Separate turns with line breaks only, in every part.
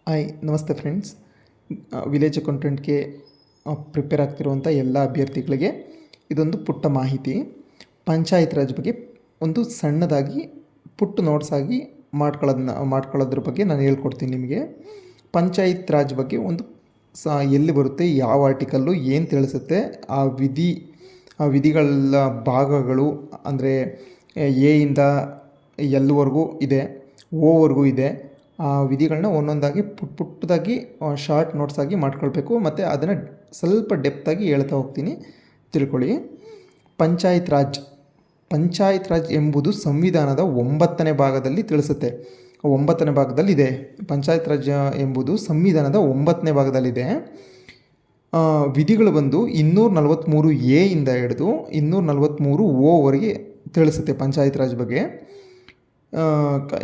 Hi ನಮಸ್ತೆ friends. Village ಅಕೌಂಟೆಂಟ್ಗೆ prepare ಆಗ್ತಿರುವಂಥ ಎಲ್ಲ ಅಭ್ಯರ್ಥಿಗಳಿಗೆ ಇದೊಂದು ಪುಟ್ಟ ಮಾಹಿತಿ. ಪಂಚಾಯತ್ ರಾಜ್ ಬಗ್ಗೆ ಒಂದು ಸಣ್ಣದಾಗಿ ಪುಟ್ಟ ನೋಟ್ಸ್ ಆಗಿ ಮಾಡ್ಕೊಳ್ಳೋದ್ರ ಬಗ್ಗೆ ನಾನು ಹೇಳ್ಕೊಡ್ತೀನಿ ನಿಮಗೆ. ಪಂಚಾಯತ್ ರಾಜ್ ಬಗ್ಗೆ ಒಂದು ಎಲ್ಲಿ ಬರುತ್ತೆ, ಯಾವ ಆರ್ಟಿಕಲ್ಲು ಏನು ತಿಳಿಸುತ್ತೆ, ಆ ವಿಧಿಗಳ ಭಾಗಗಳು ಅಂದರೆ ಎ ಇಂದ ಎಲ್ವರೆಗೂ ಇದೆ, ಓವರೆಗೂ ಇದೆ. ಆ ವಿಧಿಗಳನ್ನ ಒಂದೊಂದಾಗಿ ಪುಟ್ಟದಾಗಿ ಶಾರ್ಟ್ ನೋಟ್ಸ್ ಆಗಿ ಮಾಡ್ಕೊಳ್ಬೇಕು. ಮತ್ತು ಅದನ್ನು ಸ್ವಲ್ಪ ಡೆಪ್ತಾಗಿ ಹೇಳ್ತಾ ಹೋಗ್ತೀನಿ, ತಿಳ್ಕೊಳ್ಳಿ. ಪಂಚಾಯತ್ ರಾಜ್ ಎಂಬುದು ಸಂವಿಧಾನದ 9ನೇ ಭಾಗದಲ್ಲಿ ತಿಳಿಸುತ್ತೆ. 9ನೇ ಭಾಗದಲ್ಲಿದೆ. ಪಂಚಾಯತ್ ರಾಜ್ ಎಂಬುದು ಸಂವಿಧಾನದ 9ನೇ ಭಾಗದಲ್ಲಿದೆ. ವಿಧಿಗಳು ಬಂದು 243 ಎ ಇಂದ ಹಿಡಿದು 243 ಓವರೆಗೆ ತಿಳಿಸುತ್ತೆ ಪಂಚಾಯತ್ ರಾಜ್ ಬಗ್ಗೆ.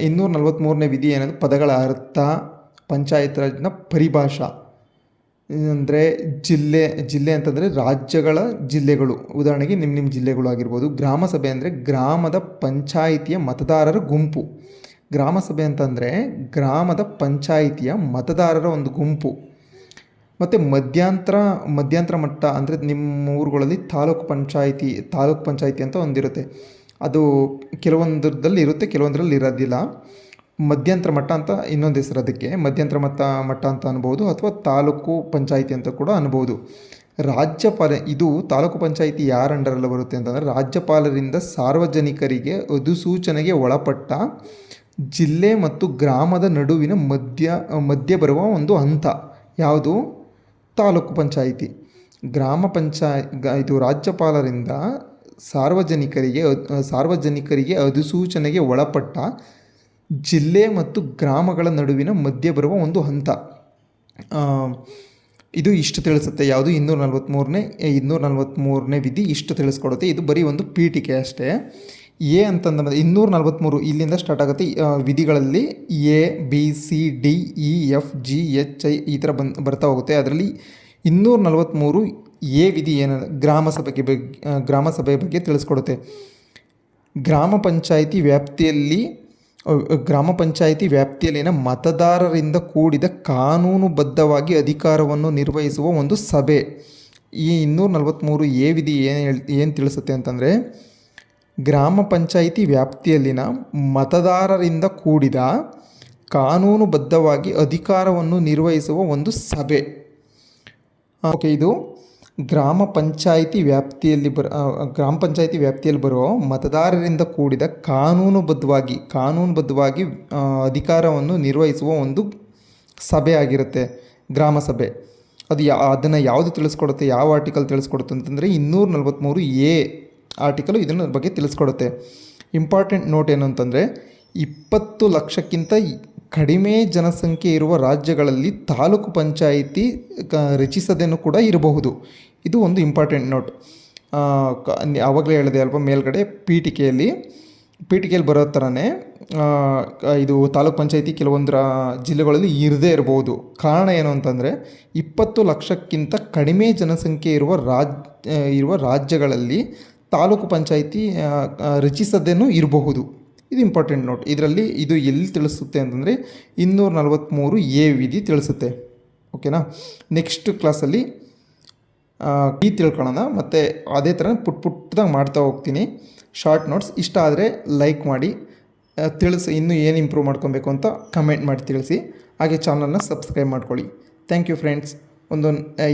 243ನೇ ವಿಧಿ ಏನಂದರೆ ಪದಗಳ ಅರ್ಥ, ಪಂಚಾಯತ್ ರಾಜ್ನ ಪರಿಭಾಷಾ ಅಂದರೆ ಜಿಲ್ಲೆ ಅಂತಂದರೆ ರಾಜ್ಯಗಳ ಜಿಲ್ಲೆಗಳು. ಉದಾಹರಣೆಗೆ ನಿಮ್ಮ ಜಿಲ್ಲೆಗಳು ಆಗಿರ್ಬೋದು. ಗ್ರಾಮ ಸಭೆ ಅಂದರೆ ಗ್ರಾಮದ ಪಂಚಾಯಿತಿಯ ಮತದಾರರ ಗುಂಪು. ಗ್ರಾಮ ಸಭೆ ಅಂತಂದರೆ ಗ್ರಾಮದ ಪಂಚಾಯಿತಿಯ ಮತದಾರರ ಒಂದು ಗುಂಪು. ಮತ್ತು ಮಧ್ಯಂತರ ಮಟ್ಟ ಅಂದರೆ ನಿಮ್ಮ ಊರುಗಳಲ್ಲಿ ತಾಲೂಕು ಪಂಚಾಯಿತಿ ಅಂತ ಒಂದಿರುತ್ತೆ. ಅದು ಕೆಲವೊಂದರಲ್ಲಿ ಇರುತ್ತೆ, ಕೆಲವೊಂದರಲ್ಲಿ ಇರೋದಿಲ್ಲ. ಮಧ್ಯಂತರ ಮಟ್ಟ ಅಂತ ಇನ್ನೊಂದು ಹೆಸರು ಅದಕ್ಕೆ. ಮಧ್ಯಂತರ ಮಟ್ಟ ಅಂತ ಅನ್ಬೋದು, ಅಥವಾ ತಾಲೂಕು ಪಂಚಾಯಿತಿ ಅಂತ ಕೂಡ ಅನ್ಬೋದು. ಇದು ತಾಲೂಕು ಪಂಚಾಯಿತಿ ಯಾರ ಅಂಡರಲ್ಲಿ ಬರುತ್ತೆ ಅಂತಂದರೆ ರಾಜ್ಯಪಾಲರಿಂದ ಸಾರ್ವಜನಿಕರಿಗೆ ಅಧಿಸೂಚನೆಗೆ ಒಳಪಟ್ಟ ಜಿಲ್ಲೆ ಮತ್ತು ಗ್ರಾಮದ ನಡುವಿನ ಮಧ್ಯ ಬರುವ ಒಂದು ಹಂತ ಯಾವುದು? ತಾಲೂಕು ಪಂಚಾಯಿತಿ. ಇದು ರಾಜ್ಯಪಾಲರಿಂದ ಸಾರ್ವಜನಿಕರಿಗೆ ಅಧಿಸೂಚನೆಗೆ ಒಳಪಟ್ಟ ಜಿಲ್ಲೆ ಮತ್ತು ಗ್ರಾಮಗಳ ನಡುವಿನ ಮಧ್ಯೆ ಬರುವ ಒಂದು ಹಂತ. ಇದು ಇಷ್ಟು ತಿಳಿಸುತ್ತೆ. ಯಾವುದು? 243ನೇ ವಿಧಿ ಇಷ್ಟು ತಿಳಿಸ್ಕೊಡುತ್ತೆ. ಇದು ಬರೀ ಒಂದು ಪೀಠಿಕೆ ಅಷ್ಟೇ. ಎ ಅಂತಂದ್ರೆ 243 ಇಲ್ಲಿಂದ ಸ್ಟಾರ್ಟ್ ಆಗುತ್ತೆ. ವಿಧಿಗಳಲ್ಲಿ A B C D E F G H I ಈ ಥರ ಬರ್ತಾ ಹೋಗುತ್ತೆ. ಅದರಲ್ಲಿ 243 ಎ ವಿಧಿ ಏನಂದರೆ ಗ್ರಾಮ ಸಭೆ ಬಗ್ಗೆ ತಿಳಿಸ್ಕೊಡುತ್ತೆ. ಗ್ರಾಮ ಪಂಚಾಯಿತಿ ವ್ಯಾಪ್ತಿಯಲ್ಲಿನ ಮತದಾರರಿಂದ ಕೂಡಿದ ಕಾನೂನುಬದ್ಧವಾಗಿ ಅಧಿಕಾರವನ್ನು ನಿರ್ವಹಿಸುವ ಒಂದು ಸಭೆ. ಈ 243 ಎ ವಿಧಿ ಏನು ತಿಳಿಸುತ್ತೆ ಅಂತಂದರೆ ಗ್ರಾಮ ಪಂಚಾಯಿತಿ ವ್ಯಾಪ್ತಿಯಲ್ಲಿನ ಮತದಾರರಿಂದ ಕೂಡಿದ ಕಾನೂನುಬದ್ಧವಾಗಿ ಅಧಿಕಾರವನ್ನು ನಿರ್ವಹಿಸುವ ಒಂದು ಸಭೆ. ಓಕೆ, ಇದು ಗ್ರಾಮ ಪಂಚಾಯಿತಿ ವ್ಯಾಪ್ತಿಯಲ್ಲಿ ಬರೋ ಮತದಾರರಿಂದ ಕೂಡಿದ ಕಾನೂನುಬದ್ಧವಾಗಿ ಅಧಿಕಾರವನ್ನು ನಿರ್ವಹಿಸುವ ಒಂದು ಸಭೆ ಆಗಿರುತ್ತೆ, ಗ್ರಾಮ ಸಭೆ. ಅದನ್ನು ಯಾವುದು ತಿಳಿಸ್ಕೊಡುತ್ತೆ, ಯಾವ ಆರ್ಟಿಕಲ್ ತಿಳಿಸ್ಕೊಡುತ್ತೆ ಅಂತಂದರೆ 243 ಎ ಆರ್ಟಿಕಲು ಇದನ್ನ ಬಗ್ಗೆ ತಿಳಿಸ್ಕೊಡುತ್ತೆ. ಇಂಪಾರ್ಟೆಂಟ್ ನೋಟ್ ಏನು ಅಂತಂದರೆ 20 ಲಕ್ಷಕ್ಕಿಂತ ಕಡಿಮೆ ಜನಸಂಖ್ಯೆ ಇರುವ ರಾಜ್ಯಗಳಲ್ಲಿ ತಾಲೂಕು ಪಂಚಾಯಿತಿ ರಚಿಸದೇನೂ ಕೂಡ ಇರಬಹುದು. ಇದು ಒಂದು ಇಂಪಾರ್ಟೆಂಟ್ ನೋಟ್. ಆವಾಗಲೇ ಹೇಳಿದೆ ಅಲ್ವಾ, ಮೇಲ್ಗಡೆ ಪೀಠಿಕೆಯಲ್ಲಿ ಬರೋ ಥರನೇ ಇದು ತಾಲೂಕು ಪಂಚಾಯಿತಿ ಕೆಲವೊಂದರ ಜಿಲ್ಲೆಗಳಲ್ಲಿ ಇರದೇ ಇರಬಹುದು. ಕಾರಣ ಏನು ಅಂತಂದರೆ 20 ಲಕ್ಷಕ್ಕಿಂತ ಕಡಿಮೆ ಜನಸಂಖ್ಯೆ ಇರುವ ರಾಜ್ಯಗಳಲ್ಲಿ ತಾಲೂಕು ಪಂಚಾಯಿತಿ ರಚಿಸದೇನೂ ಇರಬಹುದು. ಇದು ಇಂಪಾರ್ಟೆಂಟ್ ನೋಟ್. ಇದರಲ್ಲಿ ಇದು ಎಲ್ಲಿ ತಿಳಿಸುತ್ತೆ ಅಂತಂದರೆ 243 ಎ ವಿಧಿ ತಿಳಿಸುತ್ತೆ. ಓಕೆನಾ? ನೆಕ್ಸ್ಟ್ ಕ್ಲಾಸಲ್ಲಿ ತಿಳ್ಕೊಳ್ಳೋಣ. ಮತ್ತು ಅದೇ ಥರ ಪುಟ್ಟದಾಗಿ ಮಾಡ್ತಾ ಹೋಗ್ತೀನಿ ಶಾರ್ಟ್ ನೋಟ್ಸ್. ಇಷ್ಟ ಆದರೆ ಲೈಕ್ ಮಾಡಿ, ಇನ್ನೂ ಏನು ಇಂಪ್ರೂವ್ ಮಾಡ್ಕೊಬೇಕು ಅಂತ ಕಮೆಂಟ್ ಮಾಡಿ ತಿಳಿಸಿ. ಹಾಗೆ ಚಾನಲ್ನ ಸಬ್ಸ್ಕ್ರೈಬ್ ಮಾಡ್ಕೊಳ್ಳಿ. Thank you friends.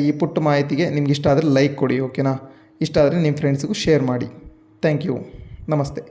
ಈ ಪುಟ್ಟ ಮಾಹಿತಿಗೆ ನಿಮ್ಗೆ ಇಷ್ಟ ಆದರೆ ಲೈಕ್ ಕೊಡಿ. ಓಕೆನಾ? ಇಷ್ಟ ಆದರೆ ನಿಮ್ಮ ಫ್ರೆಂಡ್ಸಿಗೂ ಶೇರ್ ಮಾಡಿ. Thank you. ನಮಸ್ತೆ.